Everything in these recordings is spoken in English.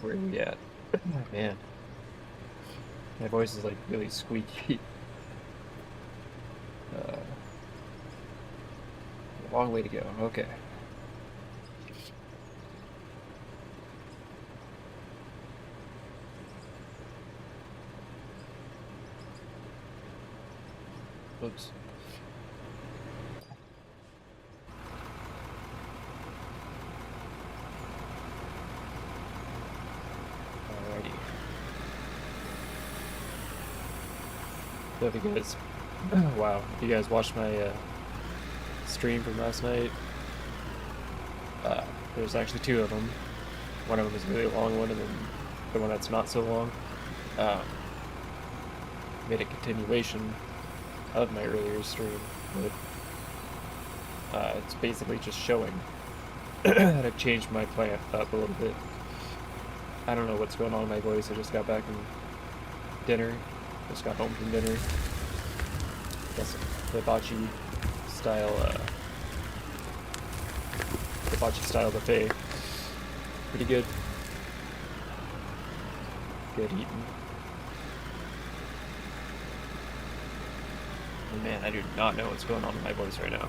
Where are we at? Man, my voice is like really squeaky. A long way to go. Okay. Oops. Alrighty. So if you guys, wow, if you guys watched my stream from last night, there's actually two of them. One of them is a really long one, and then the one that's not so long. Made a continuation of my earlier stream, but it's basically just showing that I've changed my plant up a little bit. I don't know what's going on with my voice. I just got back from dinner. Just got home from dinner. Got some hibachi style buffet. Pretty good. Good eating. And man, I do not know what's going on with my voice right now.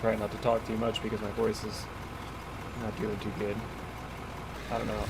Try not to talk too much because my voice is not doing too good. I don't know.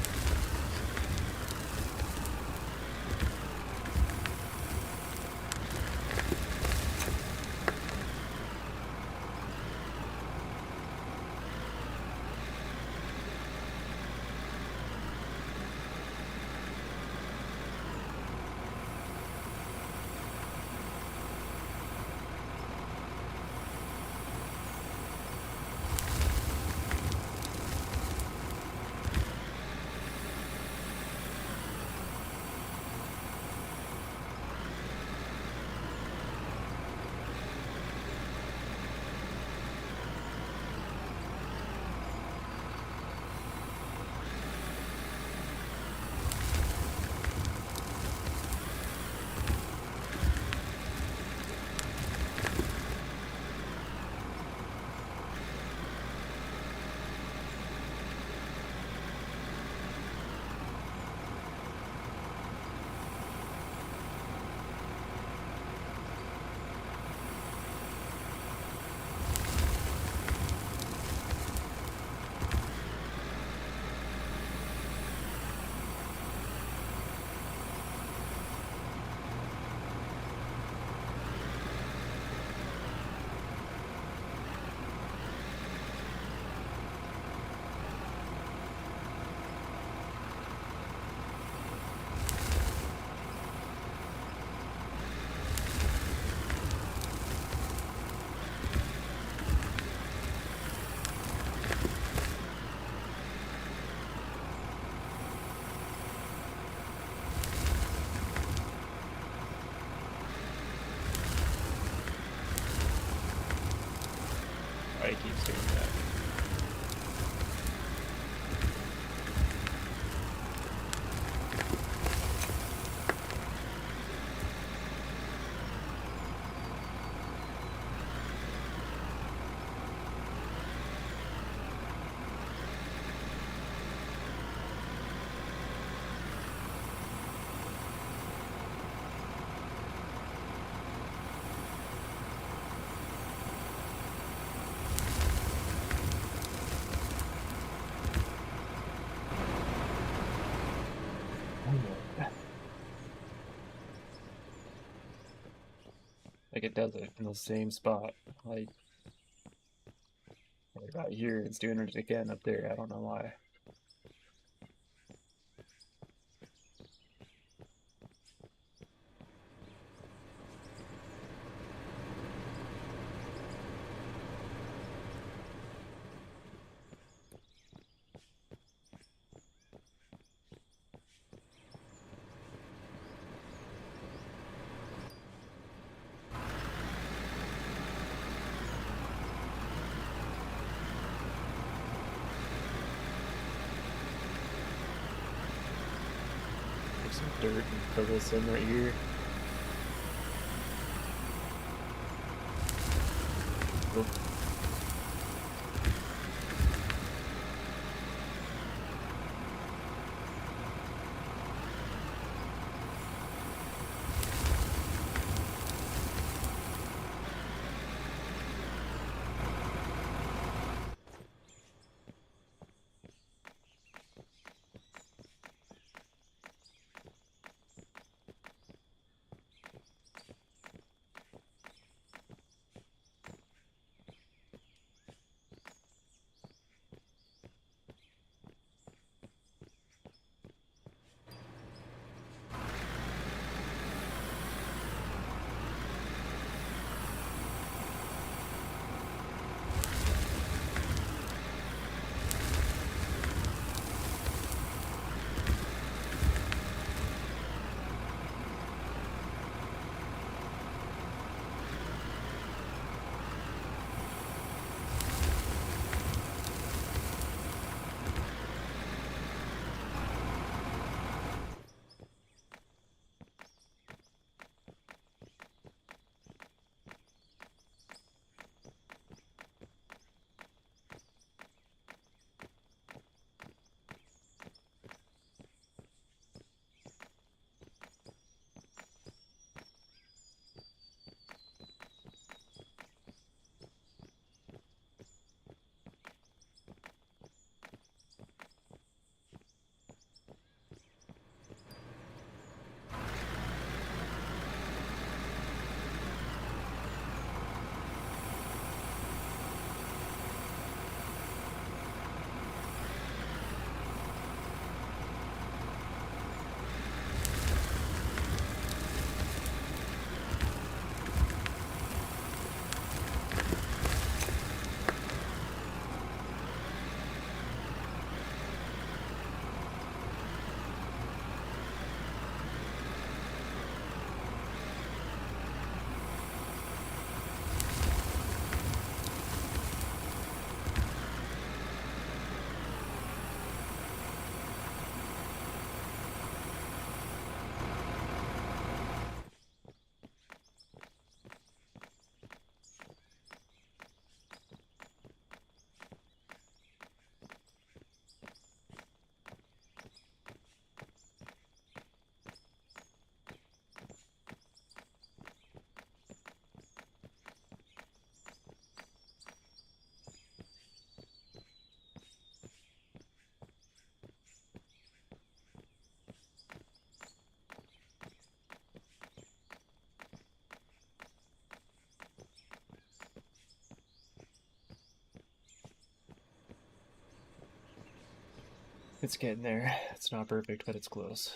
he keeps doing that. Like it does it in the same spot. Like right about here, it's doing it again up there. I don't know why. There's some dirt and fill this in right here. Cool. It's getting there. It's not perfect, but it's close.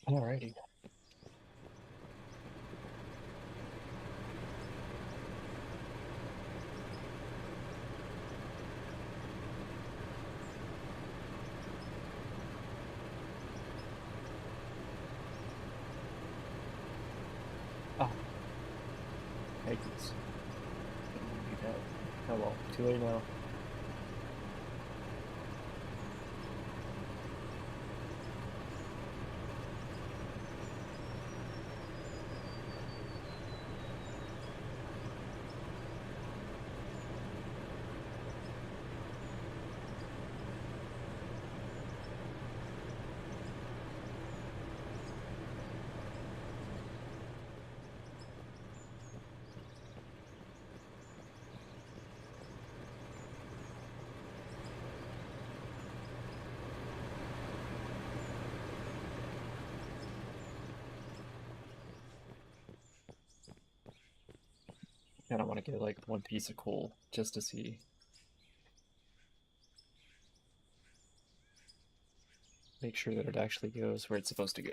Alrighty. Oh, Hagrid's. Didn't need that. Oh well, too late now. I don't want to get like one piece of coal just to see. Make sure that it actually goes where it's supposed to go.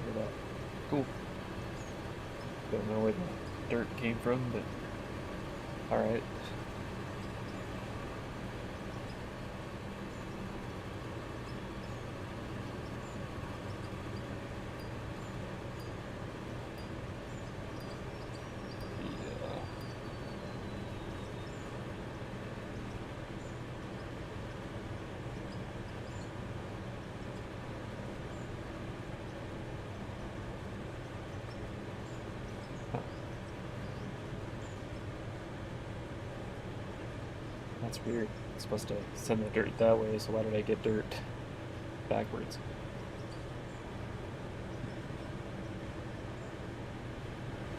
Look at that. Cool. Don't know where the dirt came from, but alright. That's weird. It's supposed to send the dirt that way, so why did I get dirt backwards?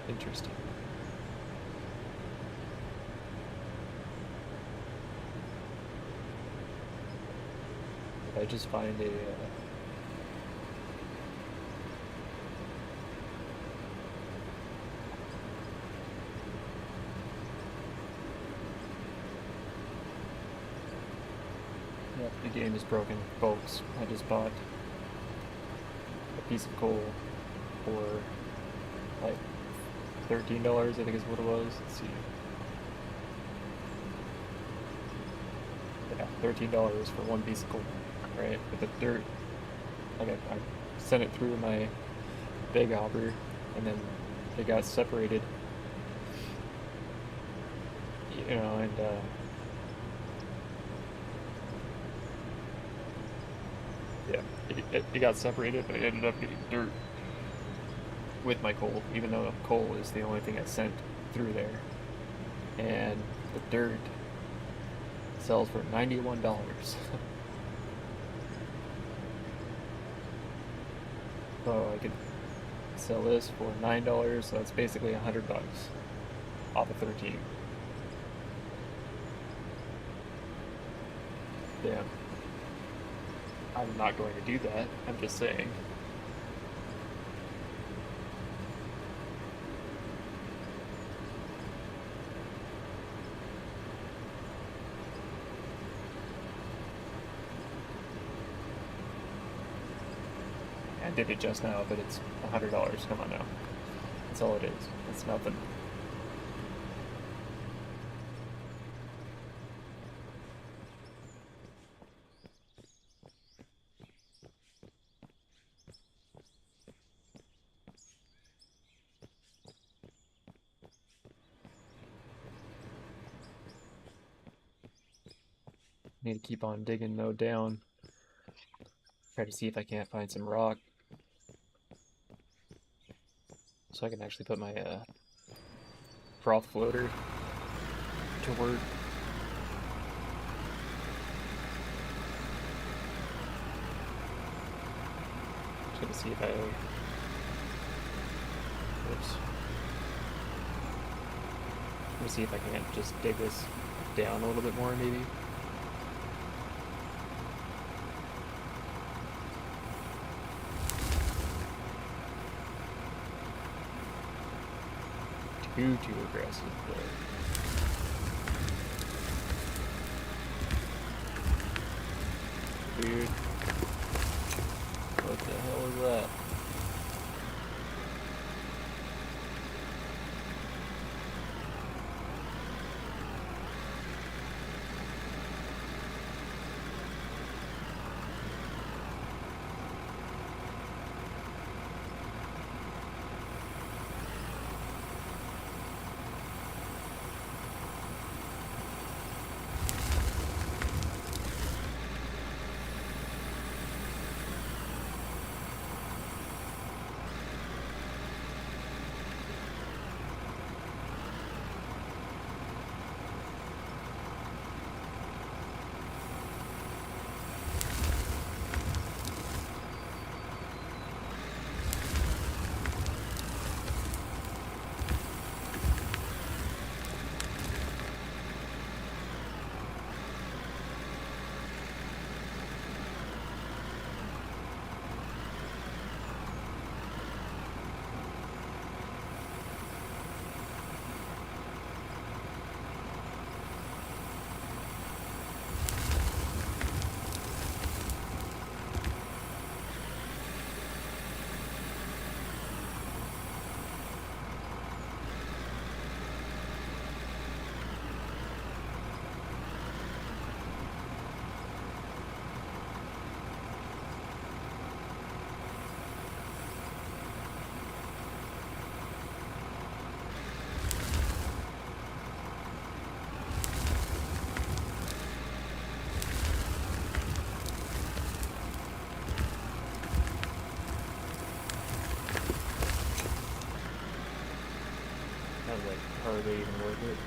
Interesting. Did I just find a Yep, the game is broken, folks. I just bought a piece of coal for like $13, I think is what it was. Let's see. Yeah, $13 for one piece of coal, right? But the dirt, like I sent it through my big hopper, and then it got separated, you know, and yeah, it got separated, but it ended up getting dirt with my coal, even though coal is the only thing I sent through there. And the dirt sells for $91. So I could sell this for $9, so that's basically $100 off of 13. Damn. I'm not going to do that. I'm just saying. I did it just now, but it's $100. Come on now. That's all it is. It's nothing. Need to keep on digging though down. Try to see if I can't find some rock. So I can actually put my froth floater to work. Just gonna see if I. Oops. Let me see if I can't just dig this down a little bit more, maybe. Too aggressive, but... Dude. What the hell is that? That was like hardly even worth it.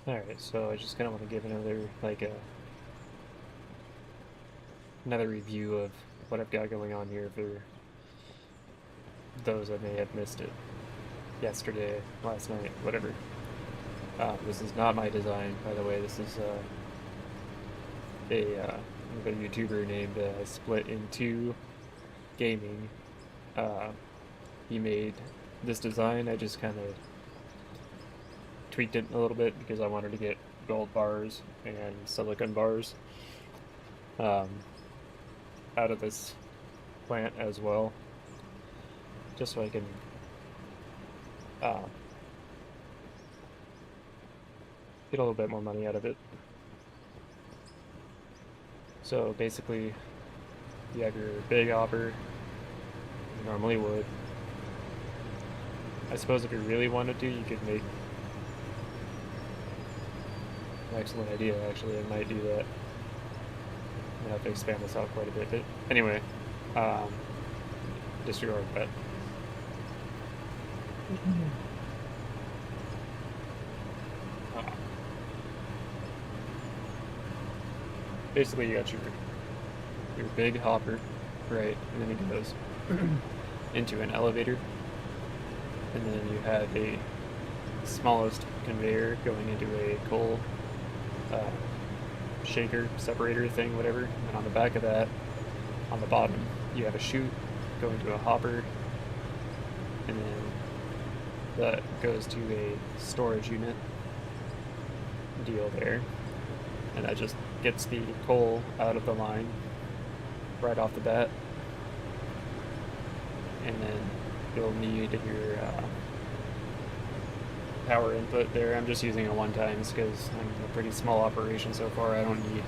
Alright, so I just kind of want to give another, another review of what I've got going on here for those that may have missed it yesterday, last night, whatever. This is not my design, by the way. This is a YouTuber named Split in Two Gaming. He made this design. I just kind of tweaked it a little bit because I wanted to get gold bars and silicon bars out of this plant as well, just so I can get a little bit more money out of it. So basically, you have your big hopper, you normally would. I suppose if you really wanted to, you could make an excellent idea, actually. I might do that. I'm gonna have to expand this out quite a bit, but anyway, disregard that. Basically, you got your big hopper, right, and then it goes into an elevator, and then you have a smallest conveyor going into a coal shaker, separator thing, whatever, and on the back of that, on the bottom, you have a chute going to a hopper, and then that goes to a storage unit deal there, and that just gets the coal out of the line right off the bat, and then you'll need your power input there. I'm just using a one-times because I'm a pretty small operation so far. I don't need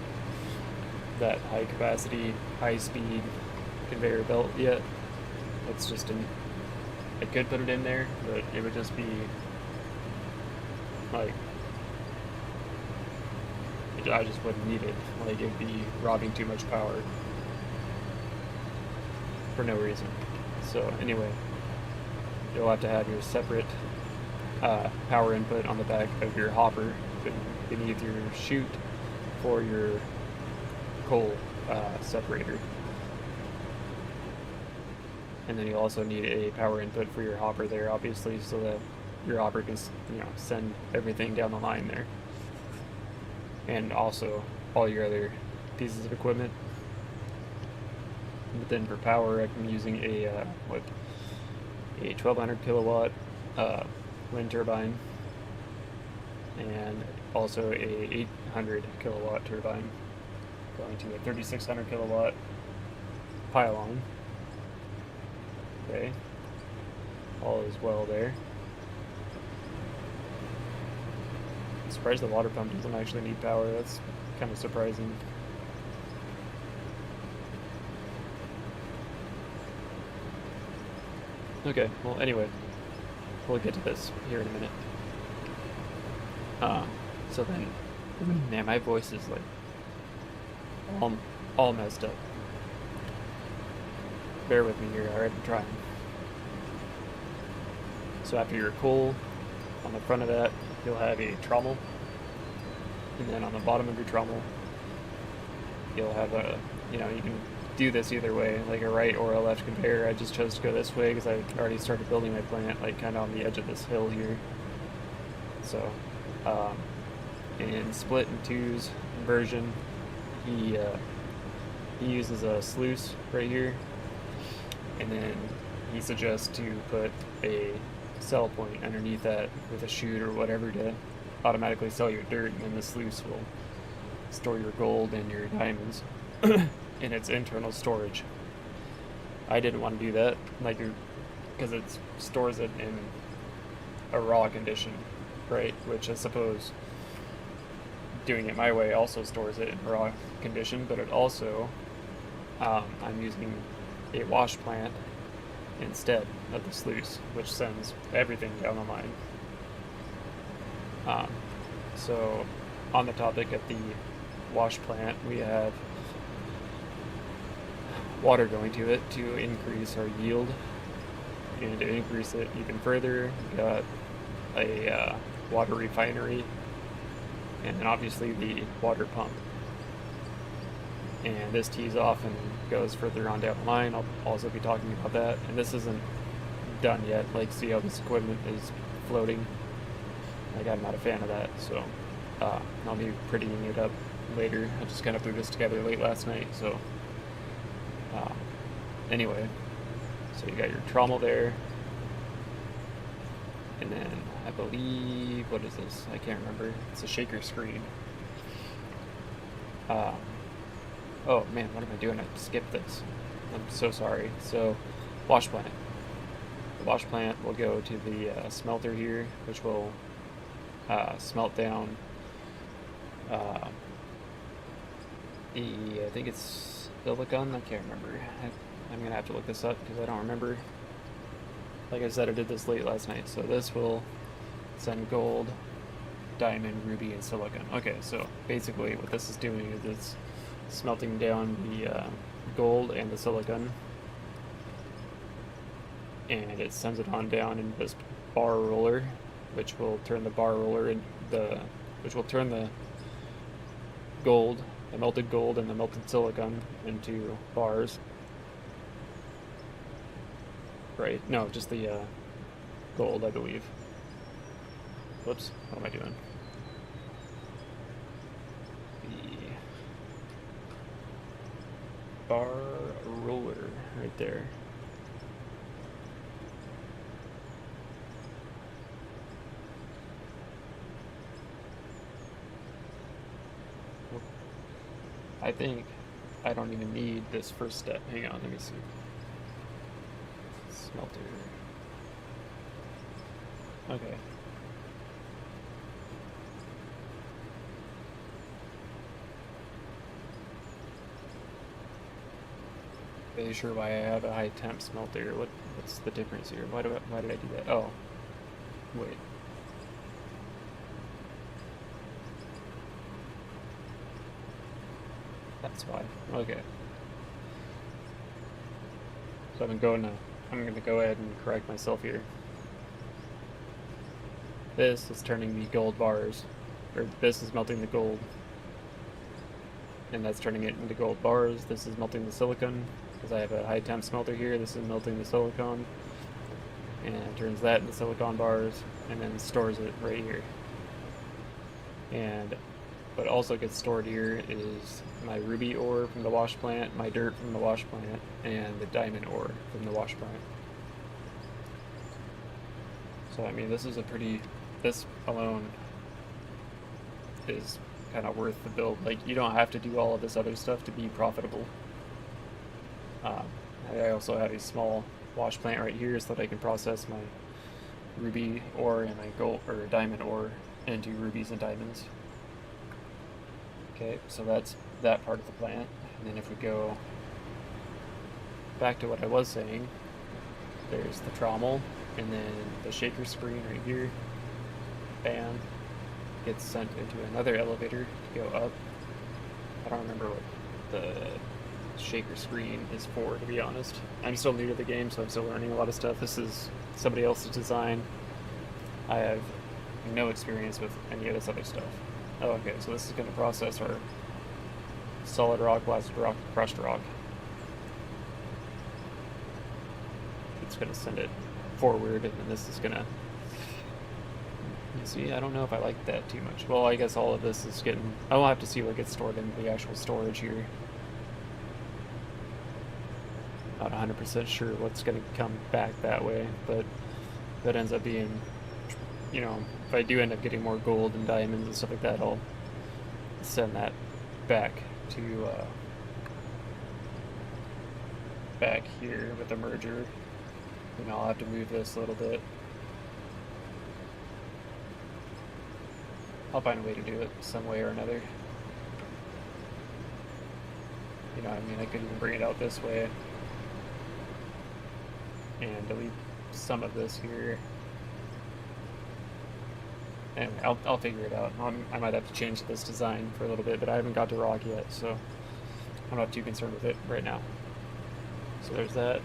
that high capacity, high speed conveyor belt yet. It's just I could put it in there, but it would just be like, I just wouldn't need it. Like, it'd be robbing too much power for no reason. So anyway, you'll have to have your separate power input on the back of your hopper beneath your chute for your coal separator. And then you also need a power input for your hopper there, obviously, so that your hopper can, send everything down the line there. And also all your other pieces of equipment. But then for power, I'm using a 1200 kilowatt wind turbine, and also a 800 kilowatt turbine going to a 3600 kilowatt pylon. Okay, all is well there. I'm surprised the water pump doesn't actually need power. That's kind of surprising. Okay, well, anyway, we'll get to this here in a minute. So then, man, my voice is like all messed up. Bear with me here, alright, I'm trying. So after your coal, on the front of that, you'll have a trommel. And then on the bottom of your trommel, you'll have a, you can do this either way, like a right or a left conveyor. I just chose to go this way because I already started building my plant, like kind of on the edge of this hill here. So, in Split in Two's version, he uses a sluice right here, and then he suggests to put a sell point underneath that with a chute or whatever to automatically sell your dirt, and then the sluice will store your gold and your diamonds in its internal storage. I didn't want to do that, because it stores it in a raw condition, right? Which I suppose doing it my way also stores it in raw condition, but it also, I'm using a wash plant instead of the sluice, which sends everything down the line. So on the topic of the wash plant, we have water going to it to increase our yield, and to increase it even further, we got a water refinery and then obviously the water pump. And this tees off and goes further on down the line. I'll also be talking about that. And this isn't done yet. Like, see how this equipment is floating? Like, I'm not a fan of that, so I'll be prettying it up later. I just kind of threw this together late last night, so anyway. So you got your trommel there. And then I believe, what is this? I can't remember. It's a shaker screen. Oh man, what am I doing? I skipped this. I'm so sorry. So, wash plant. The wash plant will go to the smelter here, which will smelt down I think it's silicon. I can't remember. I'm gonna have to look this up because I don't remember. Like I said, I did this late last night. So this will send gold, diamond, ruby, and silicon. Okay, so basically what this is doing is it's smelting down the gold and the silicon, and it sends it on down in this bar roller, which will turn the bar roller in which will turn the gold, the melted gold and the melted silicon into bars. Right? No, just the gold, I believe. Whoops, what am I doing? Bar roller right there. I think I don't even need this first step. Hang on, let me see. Smelter. Okay. Really sure why I have a high temp smelter. What's the difference here? Why did I do that? Oh, wait. That's why. Okay. So I'm gonna go ahead and correct myself here. This is turning the gold bars, or this is melting the gold, and that's turning it into gold bars. This is melting the silicon, because I have a high temp smelter here. This is melting the silicon, and turns that into silicon bars, and then stores it right here. And what also gets stored here is my ruby ore from the wash plant, my dirt from the wash plant, and the diamond ore from the wash plant. So I mean, this alone is kind of worth the build. Like, you don't have to do all of this other stuff to be profitable. I also have a small wash plant right here so that I can process my ruby ore and my gold or diamond ore into rubies and diamonds. Okay, so that's that part of the plant. And then if we go back to what I was saying, there's the trommel, and then the shaker screen right here, bam, gets sent into another elevator to go up. I don't remember what the shaker screen is for, to be honest. I'm still new to the game, so I'm still learning a lot of stuff. This is somebody else's design. I have no experience with any of this other stuff. Oh, okay, so this is going to process our solid rock, blasted rock, crushed rock. It's going to send it forward, and then this is going to... You see, I don't know if I like that too much. Well, I guess all of this is getting... I'll have to see what gets stored in the actual storage here. Not 100% sure what's going to come back that way, but that ends up being... You know, if I do end up getting more gold and diamonds and stuff like that, I'll send that back to back here with the merger. And I'll have to move this a little bit. I'll find a way to do it some way or another. You know, I mean, I could even bring it out this way and delete some of this here. Anyway, I'll figure it out. I might have to change this design for a little bit, but I haven't got to rock yet, so I'm not too concerned with it right now. So there's that.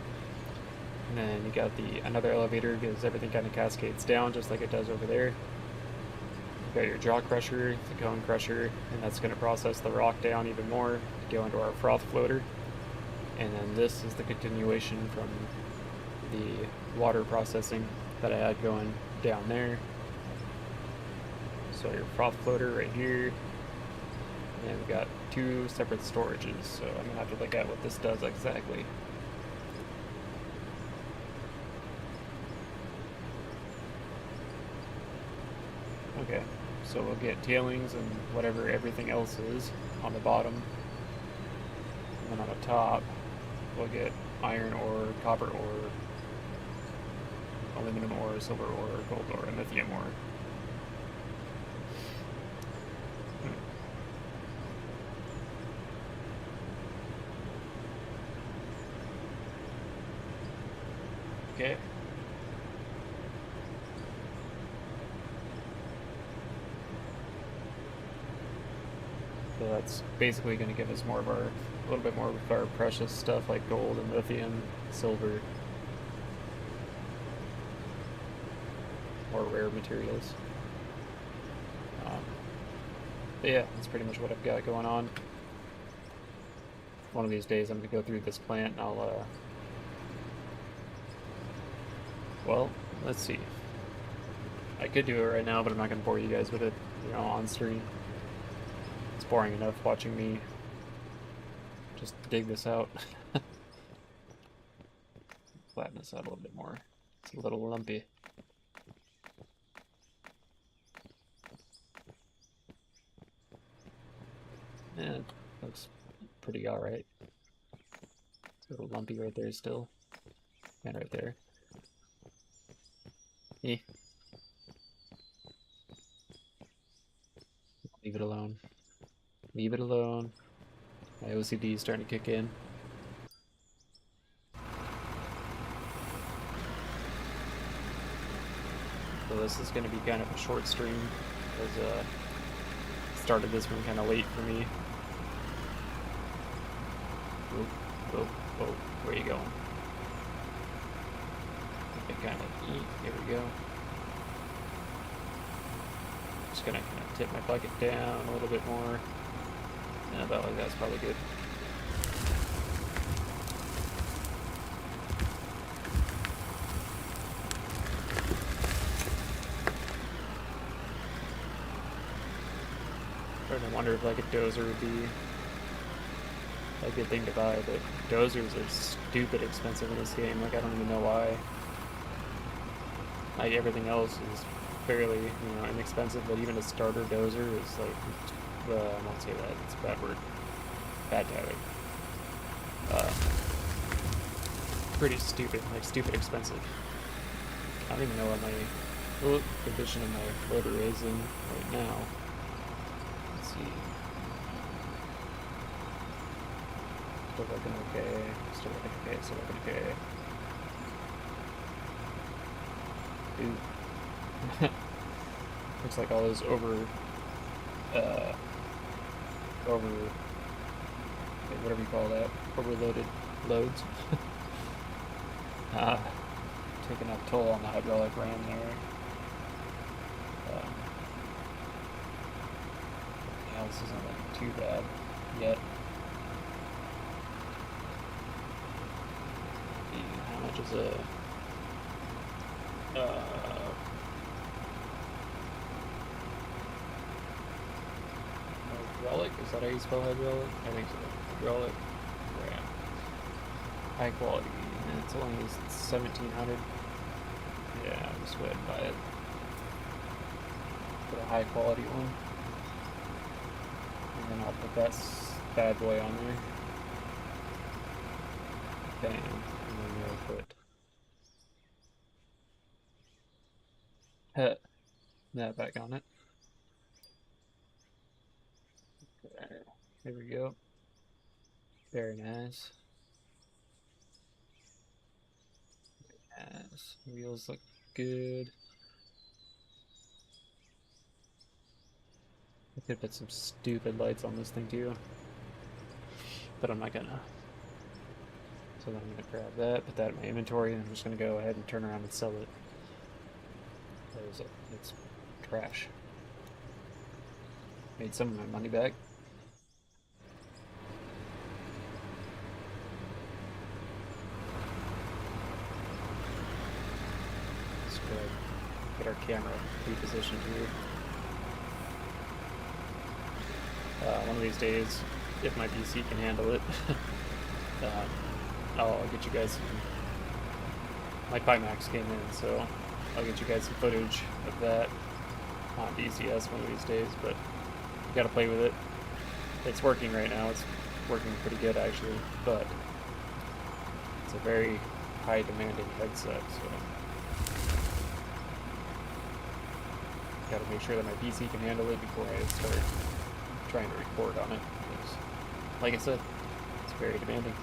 And then you got another elevator because everything kind of cascades down just like it does over there. got your jaw crusher, the cone crusher, and that's going to process the rock down even more to go into our froth floater. And then this is the continuation from the water processing that I had going down there. So your froth floater right here, and we've got two separate storages, so I'm gonna have to look at what this does exactly. Okay, so we'll get tailings and whatever everything else is on the bottom, and then on the top we'll get iron ore, copper ore, aluminum ore, silver ore, gold ore, and lithium ore. Okay. So that's basically going to give us more of our, a little bit more of our precious stuff like gold and lithium, silver, more rare materials. But yeah, that's pretty much what I've got going on. One of these days I'm going to go through this plant and I'll, well, let's see. I could do it right now, but I'm not going to bore you guys with it, you know, on stream. It's boring enough watching me just dig this out. Flatten this out a little bit more. It's a little lumpy. Yeah, it looks pretty alright. It's a little lumpy right there still. And right there. Eh. Leave it alone. Leave it alone. My OCD is starting to kick in. So this is going to be kind of a short stream because started this one kind of late for me. Oh, where are you going? Okay, kind of eat. Here we go. Just gonna kind of tip my bucket down a little bit more. Yeah, about like that's probably good. Starting to wonder if like a dozer would be a good thing to buy, but dozers are stupid expensive in this game. Like I don't even know why. Like everything else is fairly, you know, inexpensive, but even a starter dozer is like, I won't say that, it's a bad word. Bad timing. Pretty stupid, like stupid expensive. I don't even know what my condition of my loader is in right now. Let's see. Still looking okay. Still looking okay. Still looking okay. Ooh. Looks like all those whatever you call that, overloaded loads. Taking a toll on the hydraulic ram there. Yeah, this isn't looking too bad yet. How much is a hydraulic? Is that how you spell hydraulic? I think so. Hydraulic ram. High quality. And it's only 1,700. Yeah, I'll just go ahead and buy it. Put a high quality one. And then I'll put that bad boy on there. Bam. And then we'll put that back on it. Okay. There we go. Very nice. Very nice. Wheels look good. I could put some stupid lights on this thing too, but I'm not gonna. So then I'm gonna grab that, put that in my inventory, and I'm just gonna go ahead and turn around and sell it. It's trash. Made some of my money back. Let's go ahead and get our camera repositioned here. One of these days, if my PC can handle it, I'll get you guys some. My Pimax came in, so I'll get you guys some footage of that on DCS one of these days, but you gotta play with it. It's working right now, it's working pretty good actually, but it's a very high demanding headset, so gotta make sure that my PC can handle it before I start trying to record on it, because like I said, it's very demanding.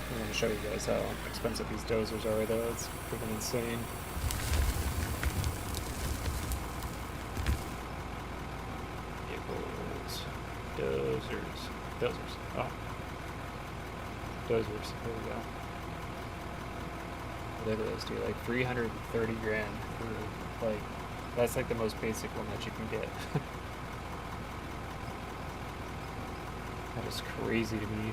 I'm going to show you guys how expensive these dozers are, though. It's freaking insane. Vehicles. Dozers. Oh. Dozers. There we go. Look at those, dude. Like 330 grand for, like, that's like the most basic one that you can get. That is crazy to me.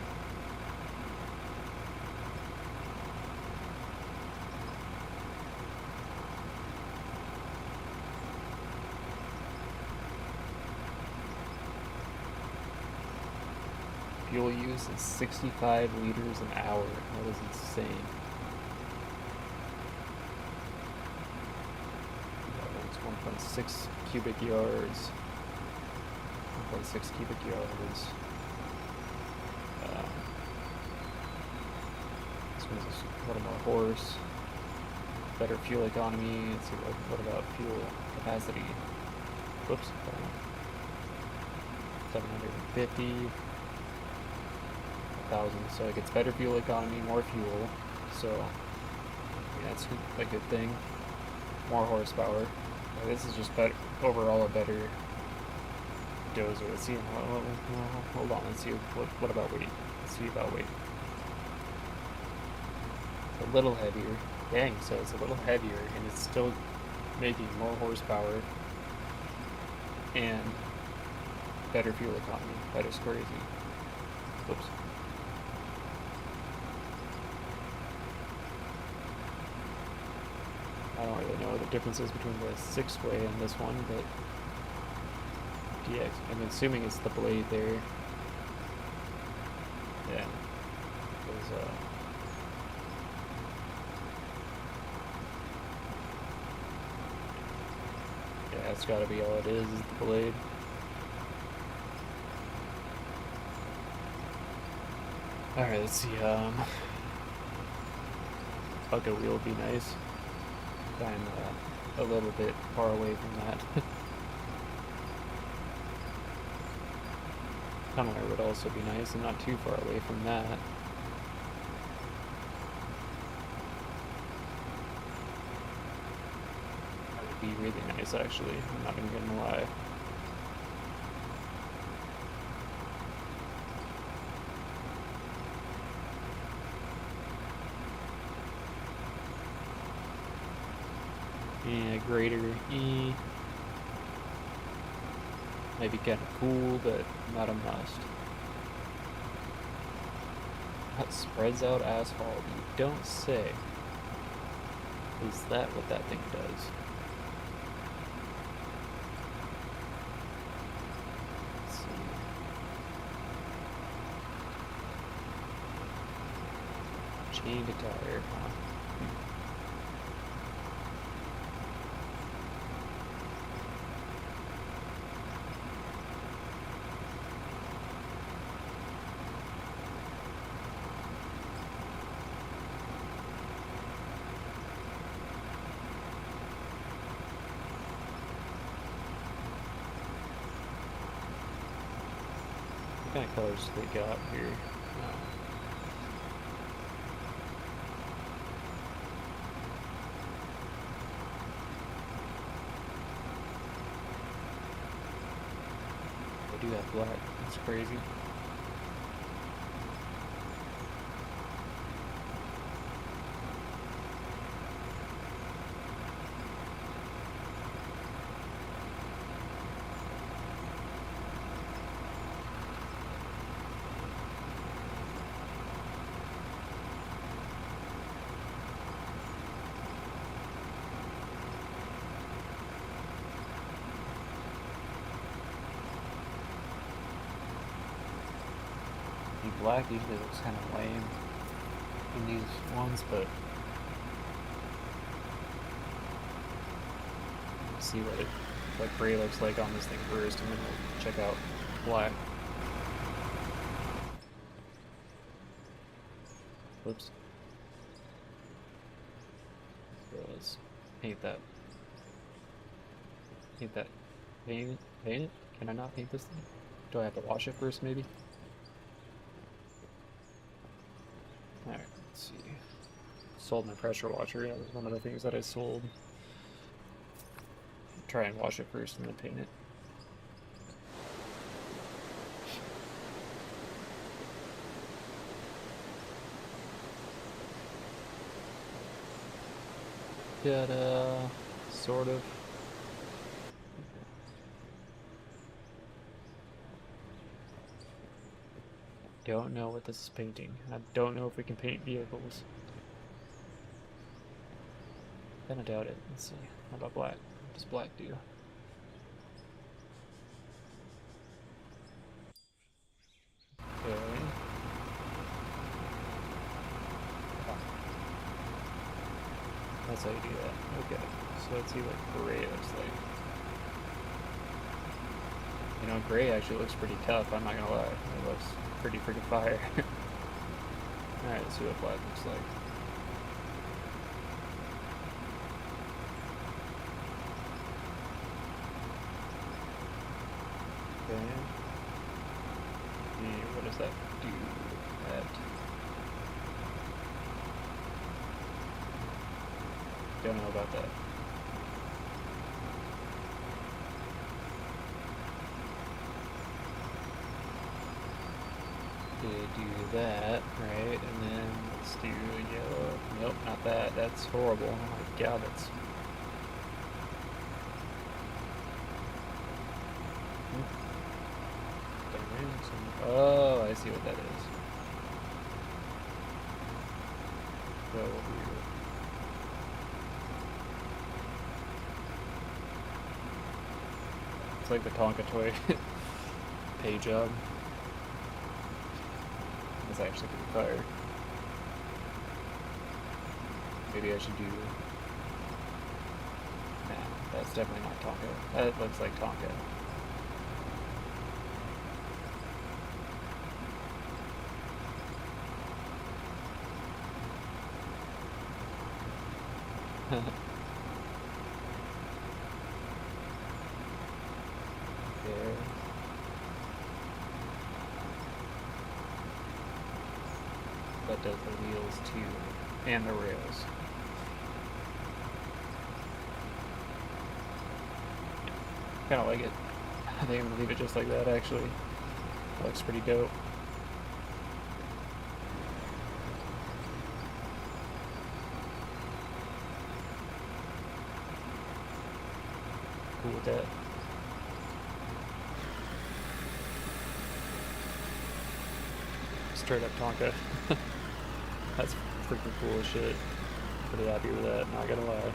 Fuel use is 65 liters an hour. That is insane. It's 1.6 cubic yards. 1.6 cubic yards. This one's a little more horse. Better fuel economy. Let's see, what about fuel capacity? Whoops. 750. 1,000, so it gets better fuel economy, more fuel, so yeah, that's a good thing. More horsepower. This is just better overall, a better dozer. Let's see. Hold on. Let's see what about weight. Let's see about weight. It's a little heavier. Dang, so it's a little heavier, and it's still making more horsepower and better fuel economy. That is crazy. Oops. I don't really know what the difference is between the 6-way and this one, but DX, I'm assuming it's the blade there. Yeah. Yeah, that's gotta be all it is the blade. Alright, let's see, bucket wheel would be nice. I'm a little bit far away from that. Tunneler would also be nice, and not too far away from that. That would be really nice, actually. I'm not even gonna lie. Yeah, greater E. Maybe kind of cool, but not a must. That spreads out asphalt. You don't say. Is that what that thing does? Let's see. Chain to tire, huh? kind of colors they got here? They do have black. That's crazy. Black usually looks kind of lame in these ones, but see what gray looks like on this thing first, and then we'll check out black. Whoops. So let's paint that. Paint that. Paint it? Can I not paint this thing? Do I have to wash it first, maybe? Alright, let's see. Sold my pressure washer. That was one of the things that I sold. Try and wash it first and then paint it. Ta-da! Sort of. Don't know what this is painting. I don't know if we can paint vehicles. Kinda doubt it. Let's see. How about black? What does black do? Okay. That's how you do that. Okay. So let's see what gray looks like. You know, gray actually looks pretty tough, I'm not gonna lie. It looks pretty freaking fire. Alright, let's see what black looks like. Okay. And what does that do? Don't know about that. Do that, right? And then let's do yellow. Nope, not that. That's horrible. Oh my god, that's... Oh, I see what that is. So weird. It's like the Tonka toy pay job. It's actually pretty fire. Maybe I should do... Nah, that's definitely not Tonka. That looks like Tonka. Okay. That does the wheels too, and the rails. Kind of like it. I think I'm gonna leave it just like that. Actually, that looks pretty dope. Cool with that. Straight up Tonka. That's freaking cool as shit. Pretty happy with that, not gonna lie.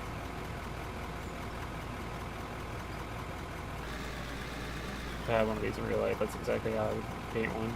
If I had one of these in real life, that's exactly how I would paint one.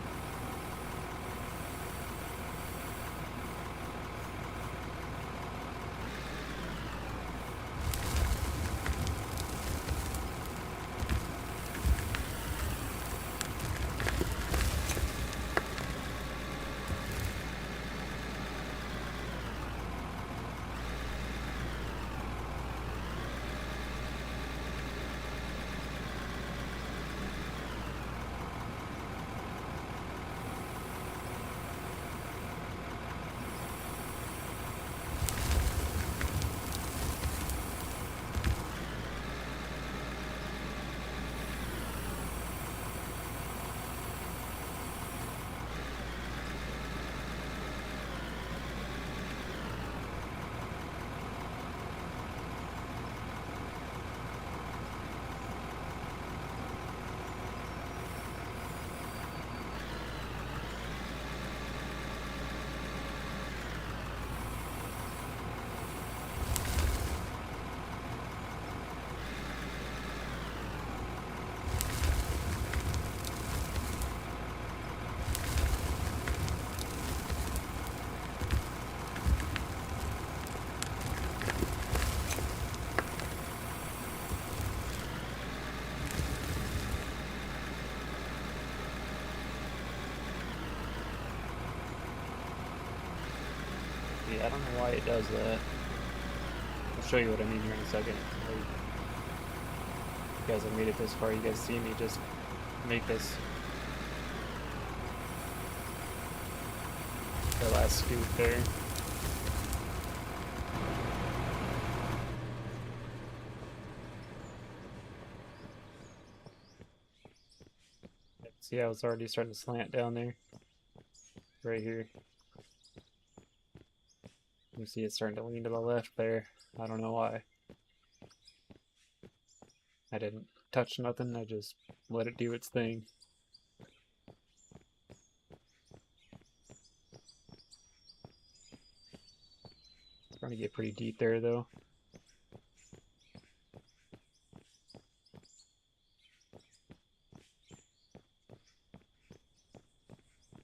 Yeah, I don't know why it does that. I'll show you what I mean here in a second. Like, you guys have made it this far, you guys see me just make this the last scoop there. See how it's already starting to slant down there? Right here. You see it's starting to lean to the left there. I don't know why. I didn't touch nothing, I just let it do its thing. It's starting to get pretty deep there though.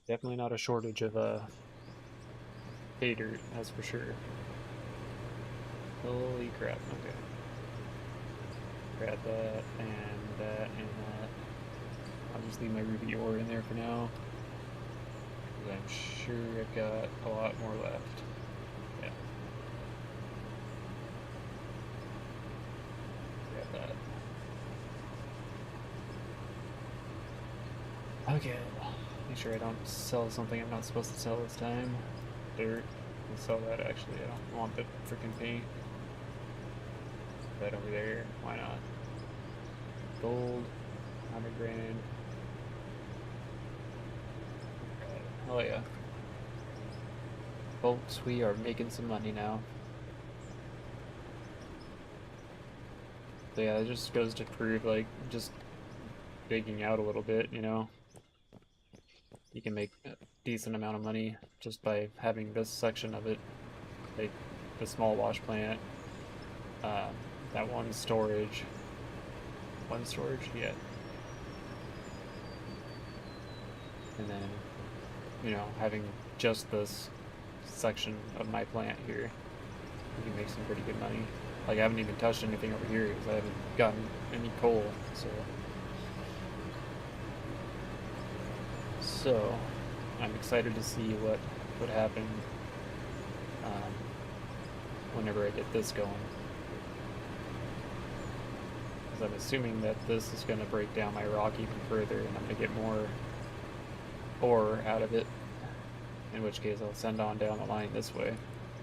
Definitely not a shortage of pay dirt, that's for sure. Holy crap, okay. Grab that and that and that. I'll just leave my ruby ore in there for now. Because I'm sure I've got a lot more left. Yeah. Grab that. Okay. Make sure I don't sell something I'm not supposed to sell this time. Dirt. I'll sell that actually. I don't want the freaking paint. That over there. Why not? Gold. 100 grand. Oh yeah. Folks, we are making some money now. So yeah, it just goes to prove, like, just digging out a little bit, you know? You can make a decent amount of money just by having this section of it. Like, the small wash plant. That one storage. One storage? Yeah. And then, you know, having just this section of my plant here, you can make some pretty good money. Like, I haven't even touched anything over here because I haven't gotten any coal, so I'm excited to see what would happen whenever I get this going. Because I'm assuming that this is going to break down my rock even further and I'm going to get more ore out of it. In which case I'll send on down the line this way.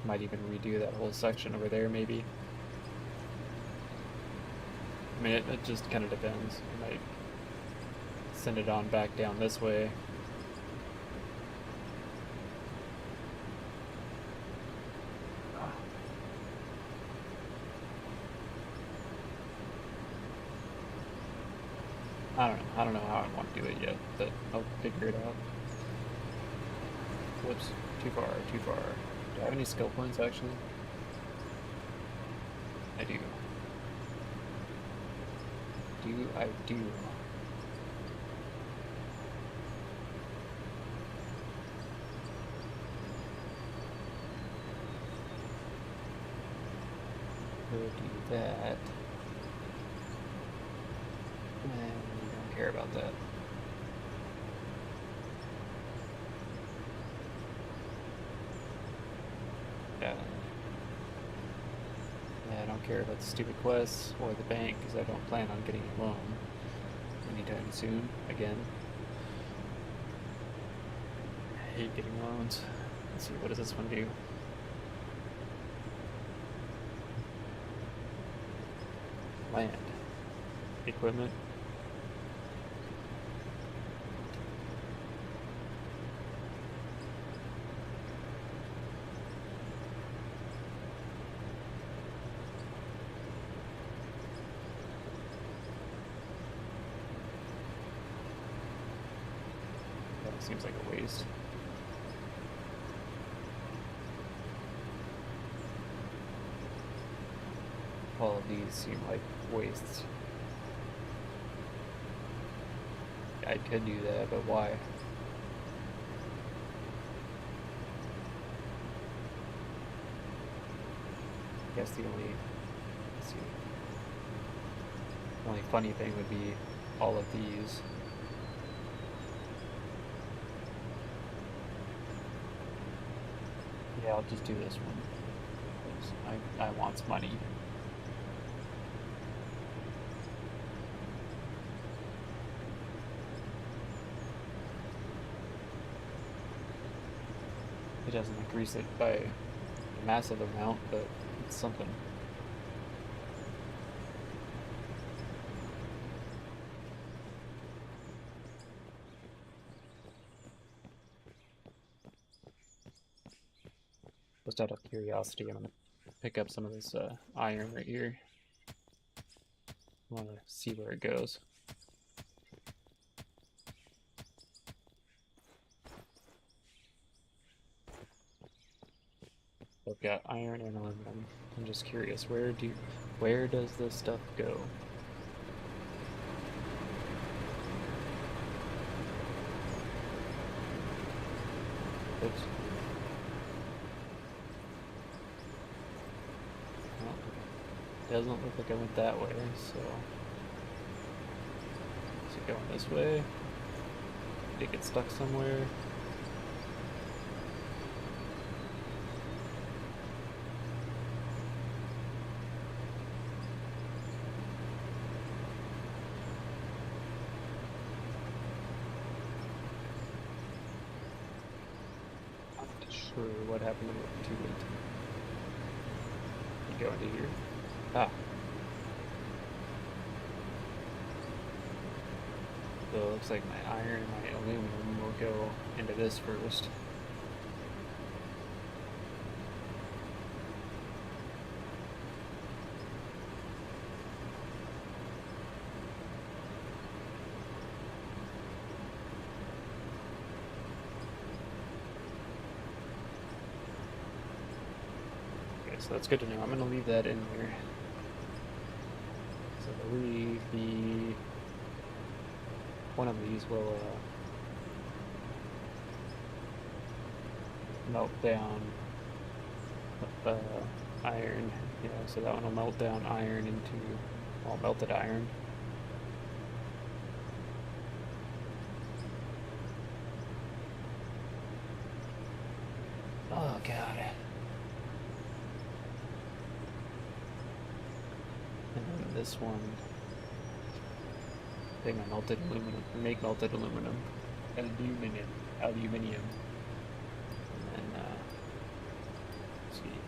Might even redo that whole section over there maybe. I mean, it just kind of depends. I might send it on back down this way. I don't know how I want to do it yet, but I'll figure it out. Whoops, too far. Do I have any skill points actually? I do. I do. We'll do that. And we don't care about that. Yeah, I don't care about the stupid quests or the bank because I don't plan on getting a loan anytime soon again. I hate getting loans. Let's see, what does this one do? Land. Equipment. That seems like a waste. All of these seem like wastes. I could do that, but why? I guess the only, let's see, the only funny thing would be all of these. Yeah, I'll just do this one. 'Cause I want money. It doesn't increase it by a massive amount, but it's something. Just out of curiosity, I'm gonna pick up some of this iron right here. I want to see where it goes. I've got iron and aluminum. I'm just curious, where does this stuff go? Oops. Well, doesn't look like I went that way, so is it going this way? Did it get stuck somewhere? I'm not sure what happened to it. You go into here. Ah. So it looks like my iron and my aluminum will go into this first. Okay, so that's good to know. I'm gonna leave that in there. So I believe one of these will melt down iron. Yeah, so that one will melt down iron into all melted iron. Oh god. And then this one, I think I melted aluminum, make melted aluminum, aluminium, and then let's see,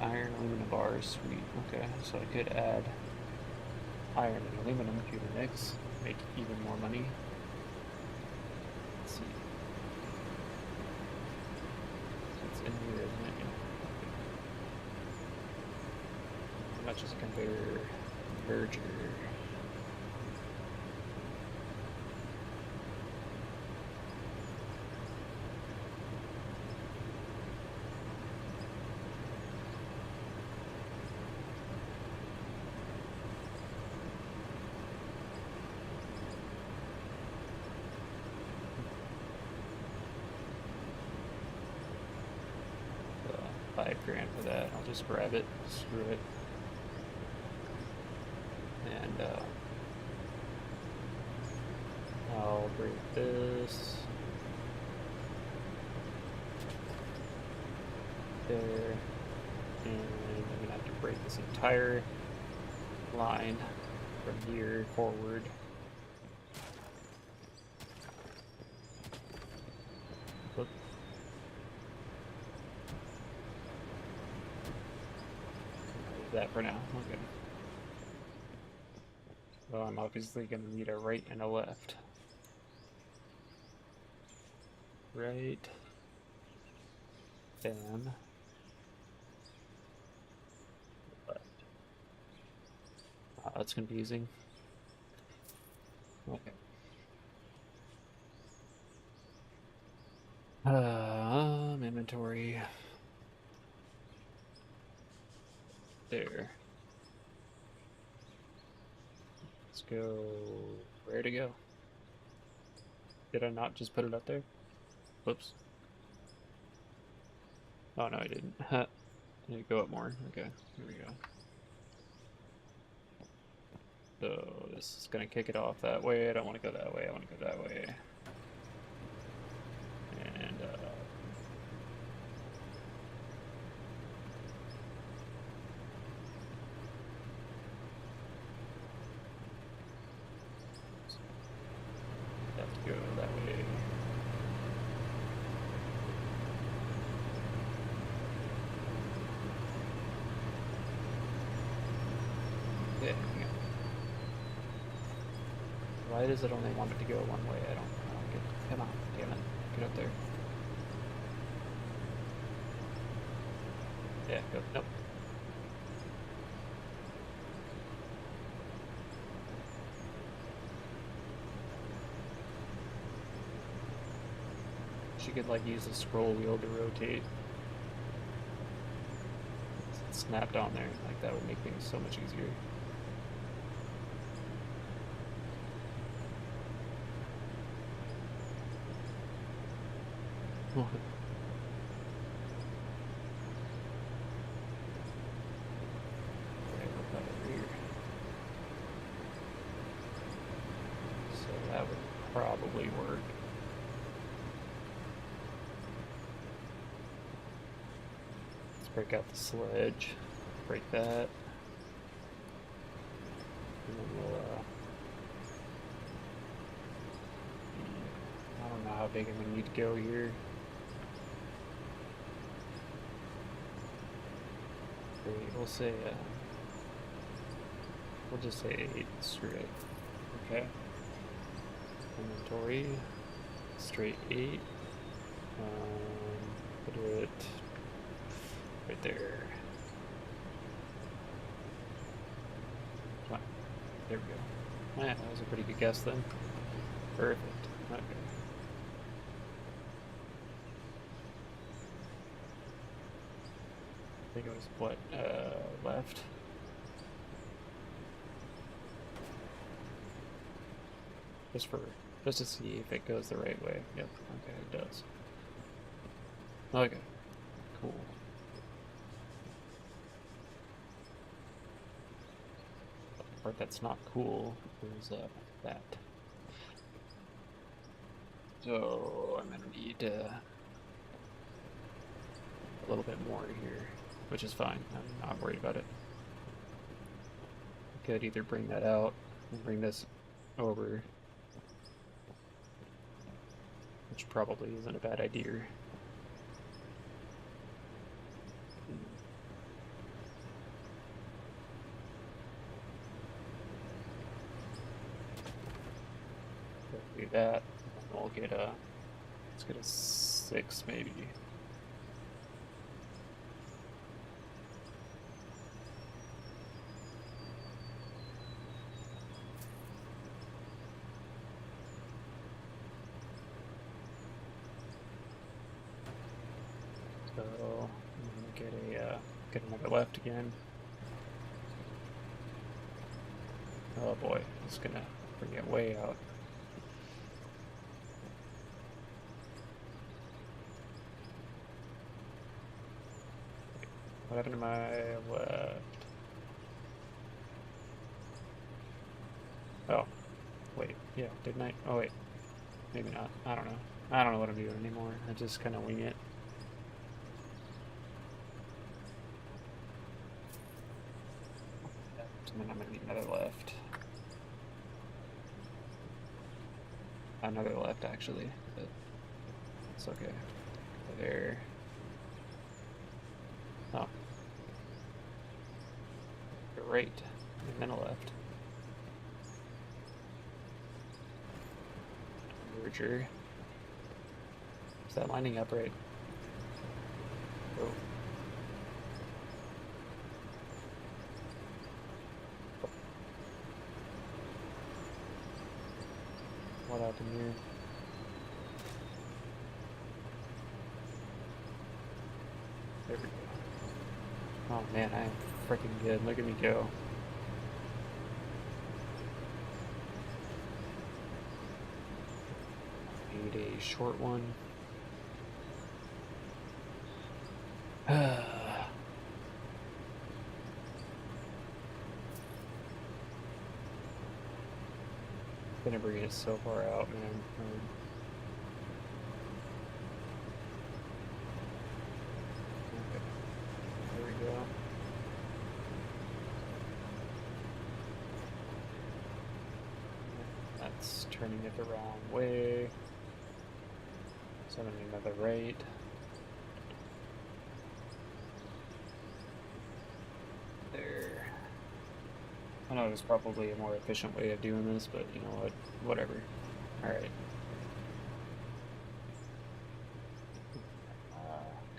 iron, aluminum bars, sweet. Okay, so I could add iron and aluminum to the mix, make even more money. Let's see, so it's in here, isn't it? How much is a converger? $5 grand for that. I'll just grab it. Screw it. And I'll break this there, and I'm gonna have to break this entire line from here forward. Look. That for now. Okay. Well, I'm obviously going to need a right and a left. Right. Then. Left. That's confusing. Okay. Inventory. There. Let's go. Where to go? Did I not just put it up there? Whoops. Oh no, I didn't. I need to go up more. Okay, here we go. So this is gonna kick it off that way. I don't want to go that way. I want to go that way. And Why does it only want it to go one way? I don't get it. Come on, damn it. Get up there. Yeah, go. Nope. She could like use the scroll wheel to rotate. Snapped on there. Like that would make things so much easier. So that would probably work. Let's break out the sledge. Break that. And then we'll, I don't know how big I'm gonna need to go here. We'll say, we'll just say 8, screw it. Okay. Inventory, straight 8. Put it right there. Come on. There we go. Yeah, that was a pretty good guess then. Perfect. Okay. I think it was what, left? Just to see if it goes the right way. Yep, okay, it does. Okay, cool. The part that's not cool is that. So I'm gonna need a little bit more here, which is fine. I'm not worried about it. I could either bring that out and bring this over, which probably isn't a bad idea. Do that. We'll get a, let's get a 6 maybe. So I'm gonna get another left again. Oh boy, it's gonna bring it way out. What happened to my left? Oh, wait, yeah, didn't I? Oh wait, maybe not. I don't know. I don't know what I'm doing anymore. I just kind of wing it. And then I'm gonna need another left. Another left actually, but it's okay. There. Oh. Great. And then a left. Merger. Is that lining up right? Oh. What happened here? There we go. Oh man, I am freaking good. Look at me go. Need a short one. Gonna bring it so far out, man. Okay. There we go. That's turning it the wrong way. So I'm gonna need another right. There. I know there's probably a more efficient way of doing this, but you know what? Whatever. Alright.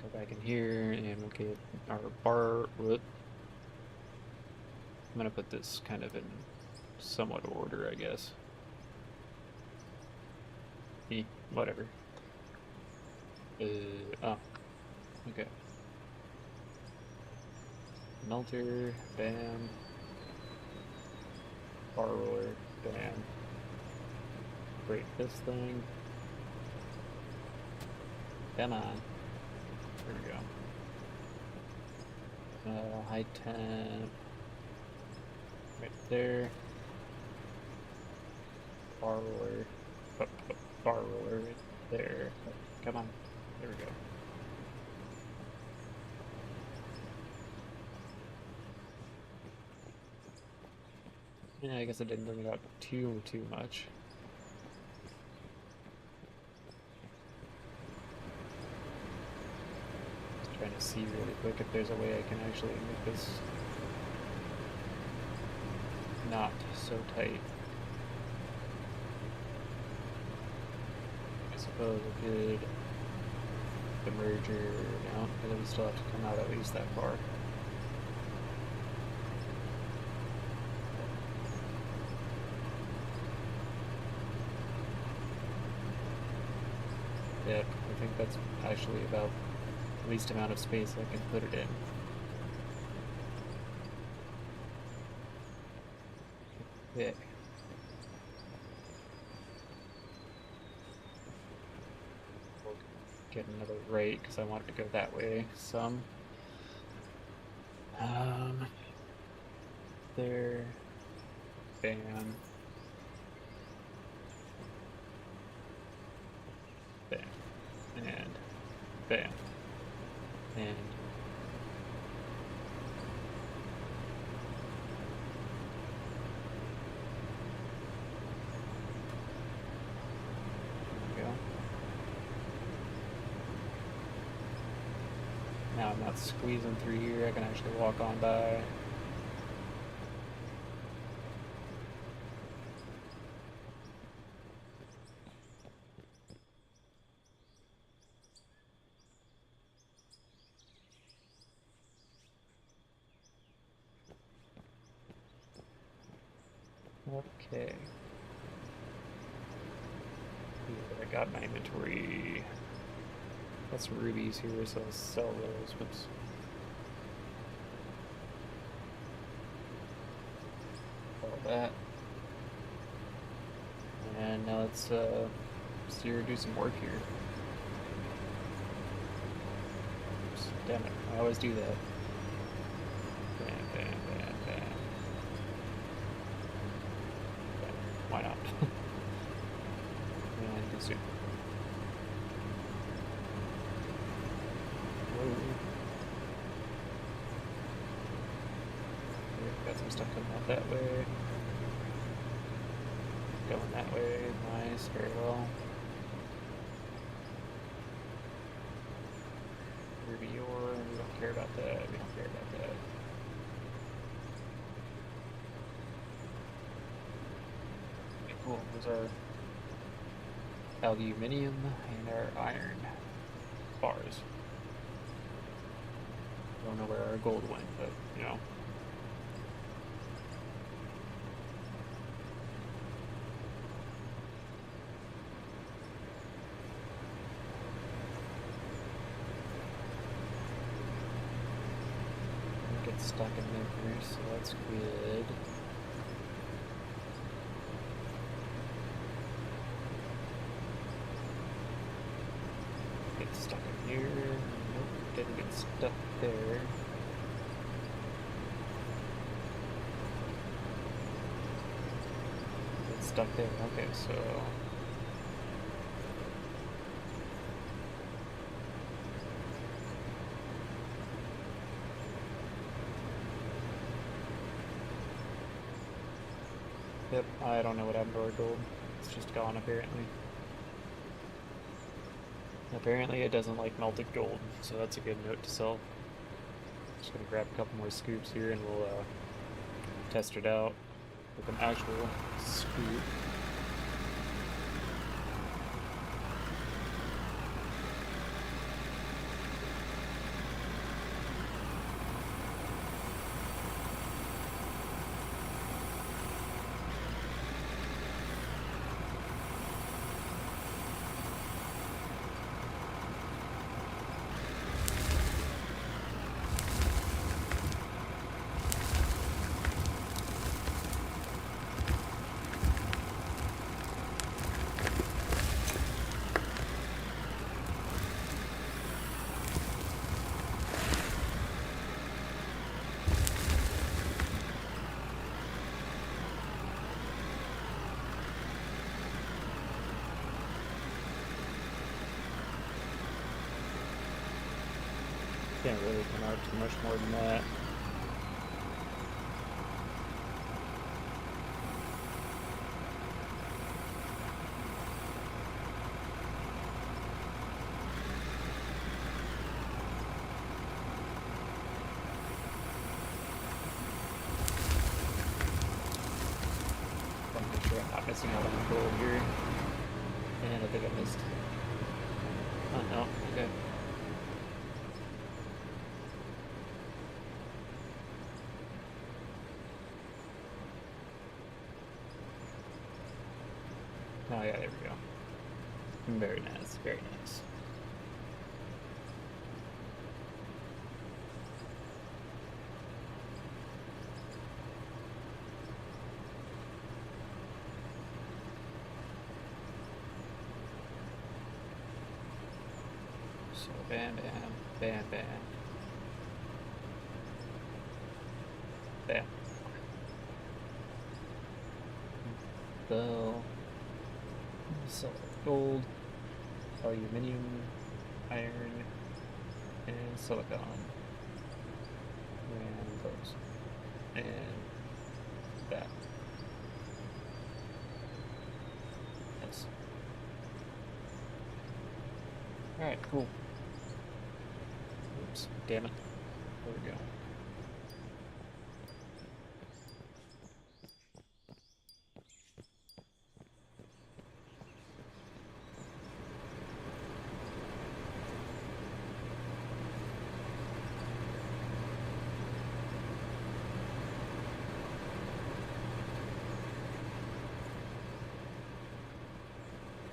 Go back in here and we'll get our bar. Whoop. I'm gonna put this kind of in somewhat order, I guess. Whatever. Oh. Okay. Melter, bam. Bar roller, bam. Break this thing. Come on. There we go. High temp. Right there. Bar roller. Bar roller right there. Come on. There we go. Yeah, I guess I didn't bring it up too much. Just trying to see really quick if there's a way I can actually make this not so tight. I suppose I could the merger now, because we still have to come out at least that far. Yep, I think that's actually about the least amount of space I can put it in. Yeah. We'll get another right because I want it to go that way some. There. Bam. Bam. And bam. And there we go. Now I'm not squeezing through here, I can actually walk on by. Okay. I got my inventory. Got some rubies here, so I'll sell those. Whoops. All that. And now let's do some work here. Oops, damn it, I always do that. Bam, bam, bam, bam. Bam. Why not? And consume. Got some stuff coming out that way. Going that way, nice, very well. Ruby ore, we don't care about that, we don't care about that. Okay, cool, those are aluminium and our iron bars. Don't know where our gold went, but you know. Get stuck in there, so that's good. Get stuck in here. Nope, didn't get stuck there. Get stuck there. Okay, so yep, I don't know what happened to our gold. It's just gone apparently. Apparently it doesn't like melted gold, so that's a good note to sell. Just gonna grab a couple more scoops here and we'll test it out with an actual scoop. Can't really come out too much more than that. I'm sure I'm not missing out on the goal here. And I think I missed. Oh no, okay. Oh yeah, there we go. Very nice, very nice. So bam, bam, bam, bam. Bam. Bell. Solid gold, aluminum, iron, and silicon. And those. And that. Yes. Alright, cool. Oops, damn it. There we go.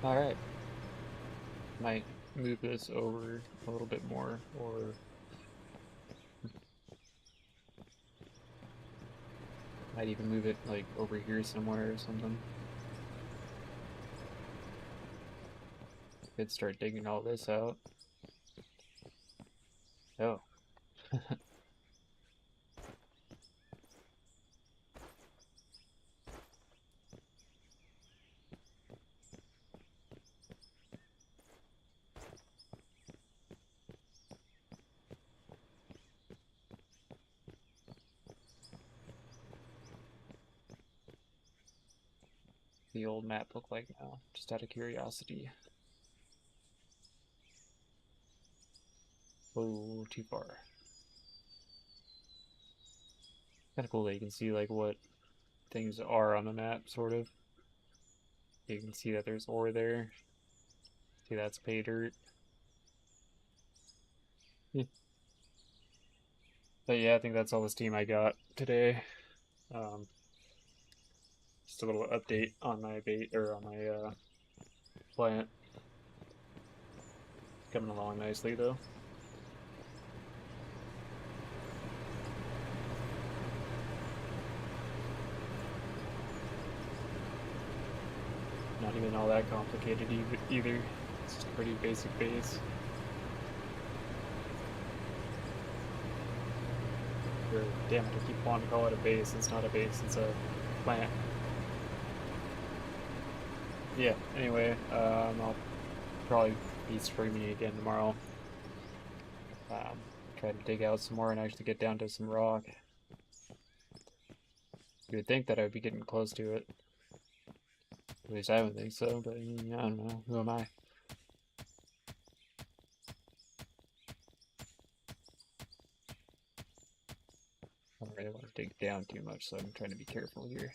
Alright. Might move this over a little bit more, or might even move it like over here somewhere or something. Could start digging all this out. Oh. The old map look like now, just out of curiosity. Oh, too far. Kind of cool that you can see like what things are on the map, sort of. You can see that there's ore there. See, that's pay dirt. But yeah, I think that's all the steam I got today. Just a little update on my bait, or on my plant. Coming along nicely though. Not even all that complicated either. It's just a pretty basic base. Or, damn it, I keep wanting to call it a base. It's not a base, it's a plant. Yeah, anyway, I'll probably be streaming again tomorrow. Try to dig out some more and actually get down to some rock. You would think that I would be getting close to it. At least I would think so, but I don't know. Who am I? really want to dig down too much, so I'm trying to be careful here.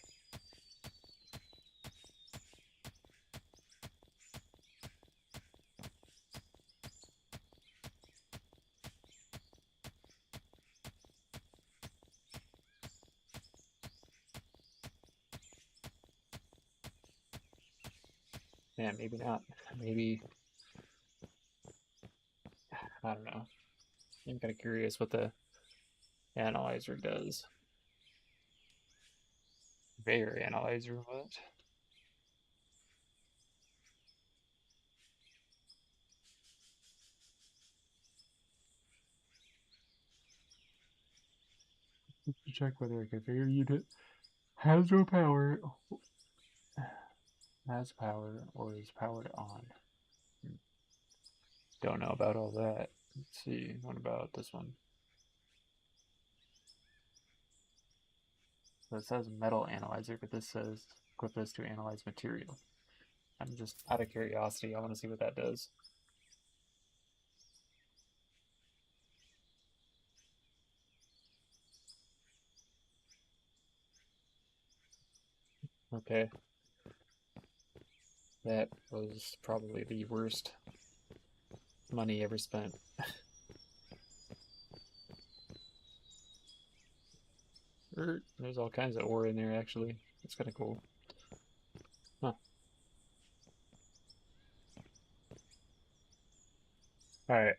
Yeah, maybe not. Maybe, I don't know. I'm kind of curious what the analyzer does. Conveyor analyzer, what? Check whether a conveyor unit has no power, or is powered on. Don't know about all that. Let's see. What about this one? So it says metal analyzer, but this says equip this to analyze material. I'm just out of curiosity. I want to see what that does. Okay. That was probably the worst money ever spent. There's all kinds of ore in there, actually. It's kind of cool. Huh. Alright.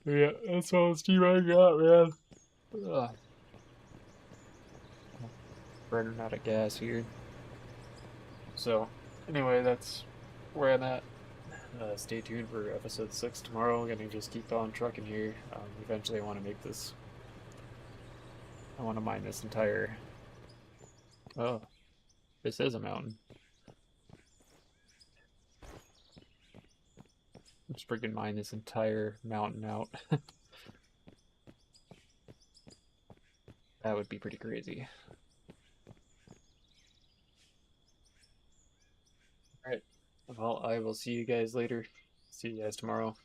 Yeah, that's all the steam I got, man. Ugh. Running out of gas here. So, anyway, that's where I'm at. Stay tuned for episode 6 tomorrow. We're gonna just keep on trucking here. Eventually, I want to make this. I want to mine this entire. Oh, this is a mountain. Just freaking mine this entire mountain out. That would be pretty crazy. Alright. Well, I will see you guys later. See you guys tomorrow.